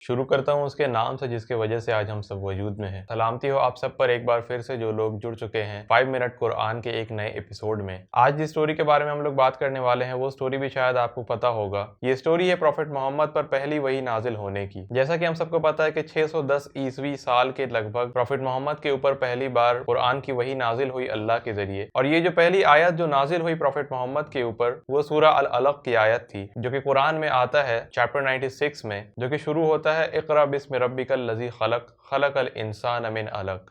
शुरू करता हूँ उसके नाम से जिसके वजह से आज हम सब वजूद में हैं। सलामती हो आप सब पर एक बार फिर से जो लोग जुड़ चुके हैं 5 मिनट कुरान के एक नए एपिसोड में। आज जिस स्टोरी के बारे में हम लोग बात करने वाले हैं वो स्टोरी भी शायद आपको पता होगा। ये स्टोरी है प्रॉफिट मोहम्मद पर पहली वही नाजिल होने की। जैसा कि हम सबको पता है कि 610 ईस्वी साल के लगभग प्रॉफिट मोहम्मद के ऊपर पहली बार कुरान की वही नाजिल हुई अल्लाह के जरिए। और ये जो पहली आयत जो नाजिल हुई प्रॉफिट मोहम्मद के ऊपर वो सूरह अल अलक की आयत थी, जो कि कुरान में आता है चैप्टर 96 में, जो कि शुरू होता है इक़रा बिस्मि रब्बिकल लज़ी खलक खलकल इंसान मिन अलक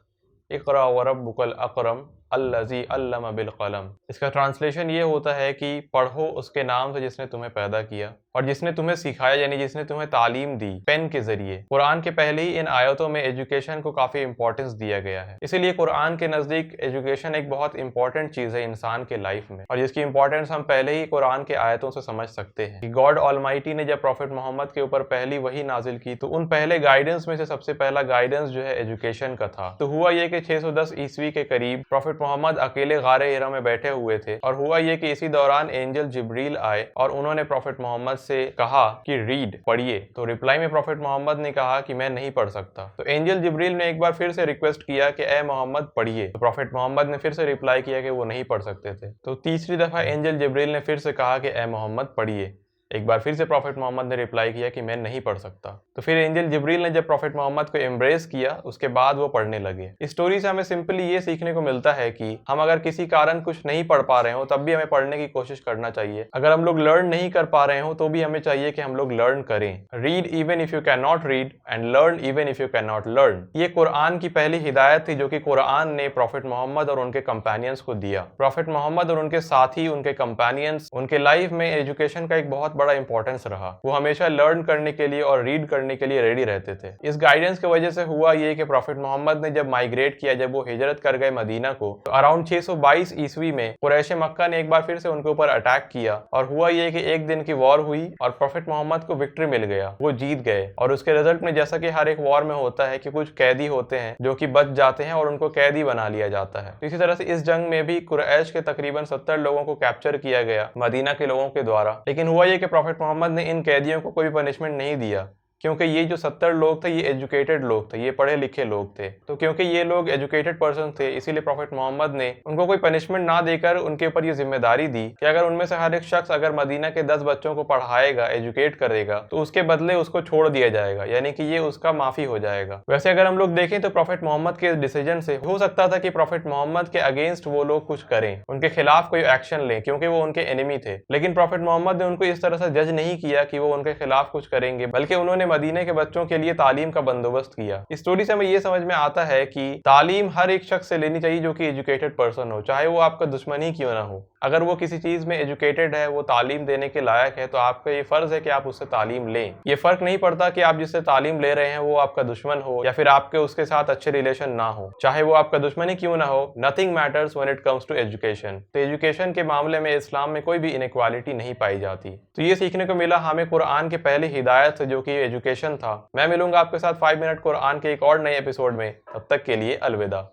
इक़रा व रब्बुकल अकरम अल्लज़ी अल्लम बिल क़लम। इसका ट्रांसलेशन ये होता है कि पढ़ो उसके नाम से जिसने तुम्हें पैदा किया और जिसने तुम्हें सिखाया, यानी जिसने तुम्हें तालीम दी पेन के जरिए। कुरान के पहले ही इन आयतों में एजुकेशन को काफी इंपॉर्टेंस दिया गया है। इसीलिए कुरान के नजदीक एजुकेशन एक बहुत इंपॉर्टेंट चीज है इंसान के लाइफ में, और जिसकी इंपॉर्टेंस हम पहले ही कुरान के आयतों से समझ सकते हैं कि गॉड ऑलमाइटी ने जब प्रॉफिट मोहम्मद के ऊपर पहली वही नाजिल की तो उन पहले गाइडेंस में से सबसे पहला गाइडेंस जो है एजुकेशन का था। तो हुआ ये कि 610 ईस्वी के करीब प्रॉफिट मोहम्मद अकेले गारे हिरा में बैठे हुए थे, और हुआ ये कि इसी दौरान एंजल जिब्रील आए और उन्होंने प्रॉफिट मोहम्मद से कहा कि रीड, पढ़िए। तो रिप्लाई में प्रॉफिट मोहम्मद ने कहा कि मैं नहीं पढ़ सकता। तो एंजल जिब्रील ने एक बार फिर से रिक्वेस्ट किया कि ए मोहम्मद पढ़िए। तो प्रॉफिट मोहम्मद ने फिर से रिप्लाई किया कि वो नहीं पढ़ सकते थे। तो तीसरी दफा एंजल जिब्रील ने फिर से कहा कि ए मोहम्मद पढ़िए। एक बार फिर से प्रॉफिट मोहम्मद ने रिप्लाई किया कि मैं नहीं पढ़ सकता। तो फिर एंजल जिब्रील ने जब प्रॉफिट मोहम्मद को एम्ब्रेस किया उसके बाद वो पढ़ने लगे। इस स्टोरी से हमें सिंपली ये सीखने को मिलता है कि हम अगर किसी कारण कुछ नहीं पढ़ पा रहे हो तब भी हमें पढ़ने की कोशिश करना चाहिए। अगर हम लोग लर्न नहीं कर पा रहे हो तो भी हमें चाहिए कि हम लोग लर्न करें। Read even if you can not read and learn even if you can not learn. ये कुरान की पहली हिदायत थी जो कि कुरान ने प्रॉफिट मोहम्मद और उनके कंपेनियंस को दिया। प्रॉफिट मोहम्मद और उनके साथी, उनके कंपेनियंस, उनके लाइफ में एजुकेशन का एक बहुत बड़ा इंपॉर्टेंस रहा। वो हमेशा लर्न करने के लिए और रीड करने के लिए रेडी रहते थे। इस गाइडेंस की वजह से हुआ ये कि प्रॉफिट मोहम्मद ने जब माइग्रेट किया, जब वो हिजरत कर गए मदीना को, तो अराउंड 622 ईस्वी में कुरैश मक्का ने एक बार फिर से उनके ऊपर अटैक किया। और हुआ ये कि एक दिन की वॉर हुई और प्रॉफिट मोहम्मद को विक्ट्री मिल गया, वो जीत गए। और उसके रिजल्ट में जैसा कि हर एक वॉर में होता है कि कुछ कैदी होते हैं जो कि बच जाते हैं और उनको कैदी बना लिया जाता है। तो इसी तरह से इस जंग में भी कुरैश के तकरीबन 70 लोगों को कैप्चर किया गया मदीना के लोगों के द्वारा। लेकिन हुआ ये कि प्रॉफिट मोहम्मद ने इन कैदियों को कोई पनिशमेंट नहीं दिया, क्योंकि ये जो 70 लोग थे ये एजुकेटेड लोग थे, ये पढ़े लिखे लोग थे। तो क्योंकि ये लोग एजुकेटेड पर्सन थे इसीलिए प्रॉफिट मोहम्मद ने उनको कोई पनिशमेंट ना देकर उनके ऊपर ये जिम्मेदारी दी कि अगर उनमें से हर एक शख्स अगर मदीना के 10 बच्चों को पढ़ाएगा, एजुकेट करेगा, तो उसके बदले उसको छोड़ दिया जाएगा, यानी कि ये उसका माफी हो जाएगा। वैसे अगर हम लोग देखें तो प्रॉफिट मोहम्मद के डिसीजन से हो सकता था कि प्रॉफिट मोहम्मद के अगेंस्ट वो लोग कुछ करें, उनके खिलाफ कोई एक्शन लें, क्योंकि वो उनके एनिमी थे। लेकिन प्रॉफिट मोहम्मद ने उनको इस तरह से जज नहीं किया कि वो उनके खिलाफ कुछ करेंगे, बल्कि उन्होंने मदीने के बच्चों के लिए तालीम का बंदोबस्त किया। इस स्टोरी से हमें यह समझ में आता है कि तालीम हर एक शख्स से लेनी चाहिए जो कि एजुकेटेड पर्सन हो, चाहे वो आपका दुश्मन ही क्यों ना हो। अगर वो किसी चीज में एजुकेटेड है, वो तालीम देने के लायक है, तो आपका ये फर्ज है कि आप उससे तालीम लें। ये फर्क नहीं पड़ता कि आप जिससे तालीम ले रहे हैं वो आपका दुश्मन हो या फिर आपके उसके साथ अच्छे रिलेशन ना हो, चाहे वो आपका दुश्मन ही क्यों ना हो। Nothing matters when it comes to education. तो एजुकेशन के मामले में इस्लाम में कोई भी इनइक्वालिटी नहीं पाई जाती। तो ये सीखने को मिला हमें कुरान के पहले हिदायत से जो कि एजुकेशन था। मैं मिलूंगा आपके साथ 5 मिनट कुरान के एक और नए एपिसोड में। तब तक के लिए अलविदा।